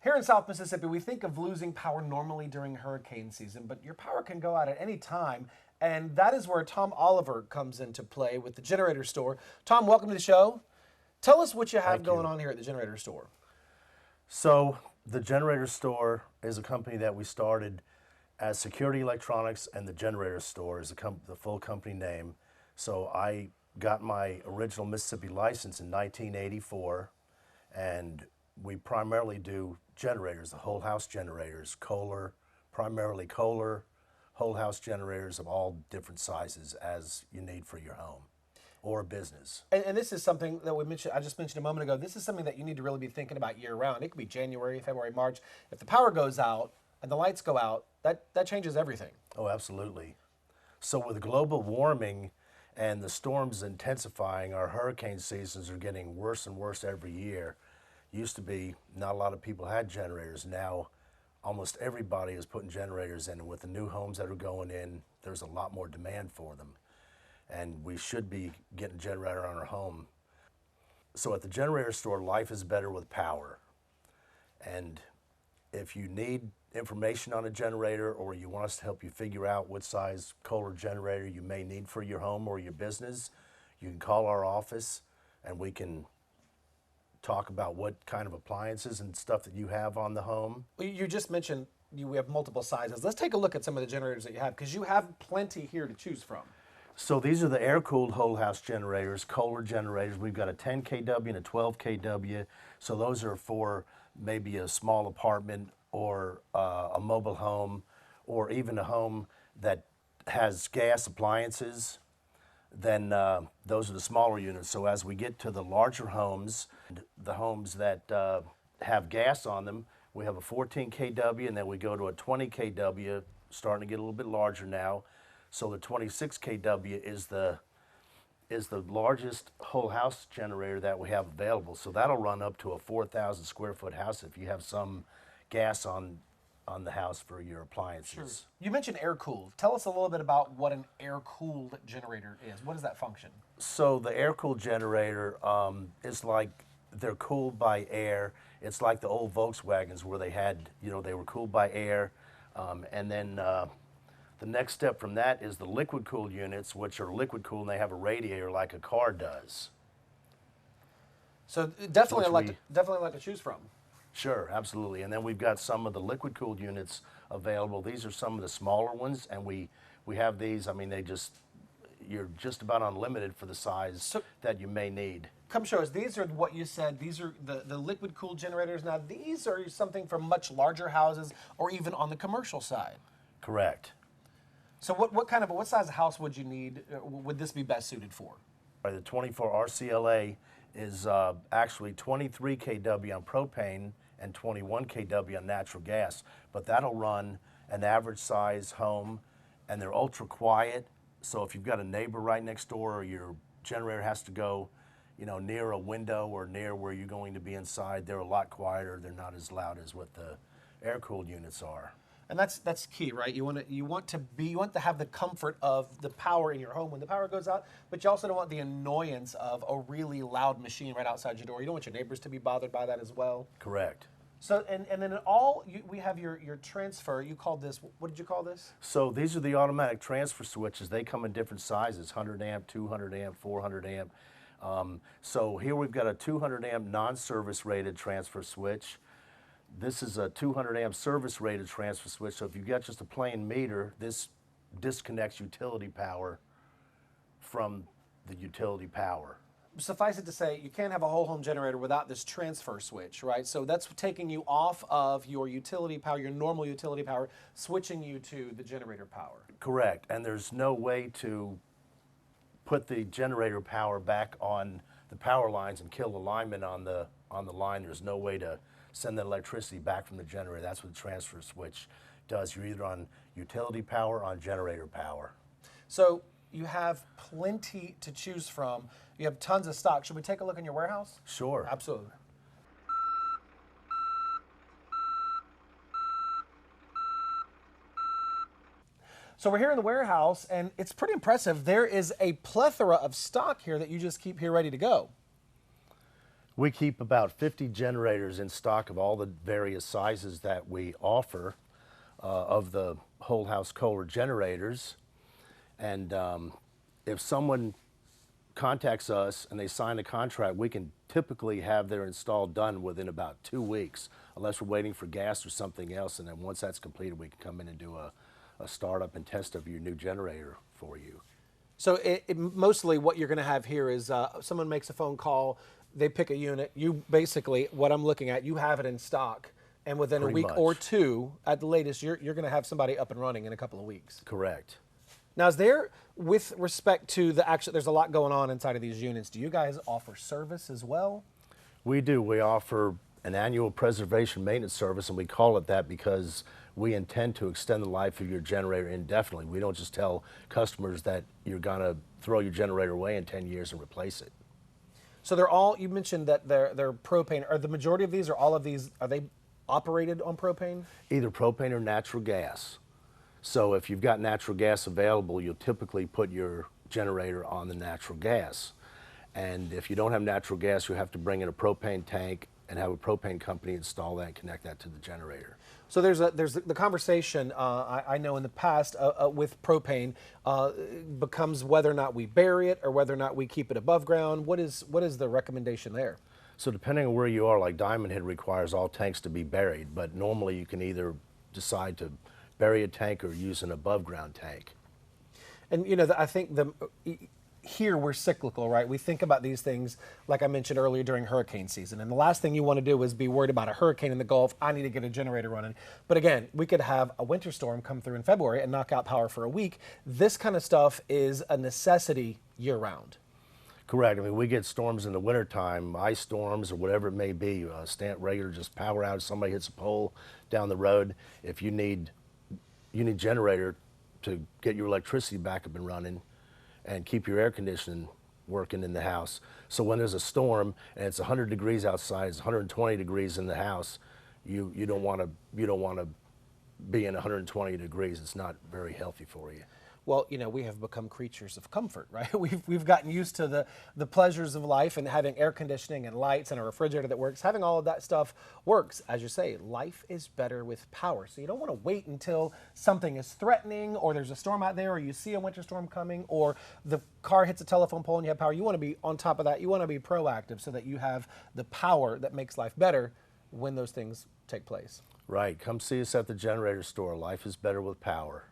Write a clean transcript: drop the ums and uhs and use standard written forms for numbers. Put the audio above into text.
Here in South Mississippi, we think of losing power normally during hurricane season, but your power can go out at any time, and that is where Tom Oliver comes into play with the Generator Store. Tom, welcome to the show. Tell us what you have going on here at the Generator Store. So the Generator Store is a company that we started as Security Electronics, and the Generator Store is the full company name. So I got my original Mississippi license in 1984, and we primarily do generators, the whole house generators, primarily Kohler, whole house generators of all different sizes as you need for your home or business. And this is something that I just mentioned a moment ago. This is something that you need to really be thinking about year round. It could be January, February, March. If the power goes out and the lights go out, that changes everything. Oh, absolutely. So with global warming and the storms intensifying, our hurricane seasons are getting worse and worse every year. Used to be not a lot of people had generators. Now almost everybody is putting generators in, and with the new homes that are going in, there's a lot more demand for them. And we should be getting a generator on our home. So at the Generator Store, life is better with power. And if you need information on a generator, or you want us to help you figure out what size Kohler generator you may need for your home or your business, you can call our office and we can talk about what kind of appliances and stuff that you have on the home. You just mentioned we have multiple sizes. Let's take a look at some of the generators that you have, because you have plenty here to choose from. So these are the air-cooled whole house generators, Kohler generators. We've got a 10 kW and a 12 kW. So those are for maybe a small apartment or a mobile home, or even a home that has gas appliances. Then those are the smaller units. So as we get to the larger homes, the homes that have gas on them, we have a 14 kW, and then we go to a 20 kW, starting to get a little bit larger now. So the 26 kW is the largest whole house generator that we have available. So that'll run up to a 4,000 square foot house if you have some gas on the house for your appliances. Sure. You mentioned air-cooled. Tell us a little bit about what an air-cooled generator is. What does that function? So the air-cooled generator is like they're cooled by air. It's like the old Volkswagens where they were cooled by air. And then the next step from that is the liquid-cooled units, which are liquid-cooled, and they have a radiator like a car does. So definitely a lot to choose from. Sure, absolutely. And then we've got some of the liquid-cooled units available. These are some of the smaller ones, and we have these. I mean, you're just about unlimited for the size that you may need. Come show us. These are what you said. These are the liquid-cooled generators. Now, these are something for much larger houses or even on the commercial side. Correct. So what size house would you need? Would this be best suited for? The 24 RCLA is actually 23 kW on propane and 21 kW on natural gas, but that'll run an average size home, and they're ultra quiet. So if you've got a neighbor right next door, or your generator has to go, near a window or near where you're going to be inside, they're a lot quieter. They're not as loud as what the air-cooled units are. And that's key, right? You want to have the comfort of the power in your home when the power goes out, but you also don't want the annoyance of a really loud machine right outside your door. You don't want your neighbors to be bothered by that as well. Correct. So and then we have your transfer. You called this, what did you call this? So these are the automatic transfer switches. They come in different sizes: 100 amp, 200 amp, 400 amp. So here we've got a 200 amp non-service rated transfer switch. This is a 200 amp service rated transfer switch. So if you've got just a plain meter, this disconnects utility power from the utility power. Suffice it to say, you can't have a whole home generator without this transfer switch, right? So that's taking you off of your utility power, your normal utility power, switching you to the generator power. Correct. And there's no way to put the generator power back on the power lines and kill the lineman on the line. There's no way to send that electricity back from the generator. That's what the transfer switch does. You're either on utility power or on generator power. So you have plenty to choose from. You have tons of stock. Should we take a look in your warehouse? Sure. Absolutely. So we're here in the warehouse, and it's pretty impressive. There is a plethora of stock here that you just keep here ready to go. We keep about 50 generators in stock of all the various sizes that we offer of the whole house Kohler generators. And if someone contacts us and they sign a contract, we can typically have their install done within about 2 weeks, unless we're waiting for gas or something else. And then once that's completed, we can come in and do a startup and test of your new generator for you. So mostly what you're going to have here is someone makes a phone call, they pick a unit. You basically, what I'm looking at, you have it in stock, and within Pretty a week much. or two, at the latest, you're going to have somebody up and running in a couple of weeks. Correct. Now, is there, with respect to the actual, there's a lot going on inside of these units. Do you guys offer service as well? We do. We offer an annual preservation maintenance service, and we call it that because we intend to extend the life of your generator indefinitely. We don't just tell customers that you're going to throw your generator away in 10 years and replace it. So they're all, you mentioned that they're propane. Are the majority of these, or all of these, are they operated on propane? Either propane or natural gas. So if you've got natural gas available, you'll typically put your generator on the natural gas. And if you don't have natural gas, you have to bring in a propane tank and have a propane company install that and connect that to the generator. So there's the conversation I know in the past with propane becomes whether or not we bury it or whether or not we keep it above ground. What is the recommendation there? So depending on where you are, like Diamond Head requires all tanks to be buried, but normally you can either decide to bury a tank or use an above ground tank. And you know, I think here we're cyclical, right? We think about these things, like I mentioned earlier, during hurricane season. And the last thing you want to do is be worried about a hurricane in the Gulf. I need to get a generator running. But again, we could have a winter storm come through in February and knock out power for a week. This kind of stuff is a necessity year round. Correct. I mean, we get storms in the wintertime, ice storms or whatever it may be, regular just power outage, somebody hits a pole down the road. If you need generator to get your electricity back up and running and keep your air conditioning working in the house. So when there's a storm and it's 100 degrees outside, it's 120 degrees in the house, you don't want to be in 120 degrees. It's not very healthy for you. Well, you know, we have become creatures of comfort, right? We've gotten used to the pleasures of life, and having air conditioning and lights and a refrigerator that works. Having all of that stuff works. As you say, life is better with power. So you don't want to wait until something is threatening, or there's a storm out there, or you see a winter storm coming, or the car hits a telephone pole and you have power. You want to be on top of that. You want to be proactive so that you have the power that makes life better when those things take place. Right. Come see us at the generator store. Life is better with power.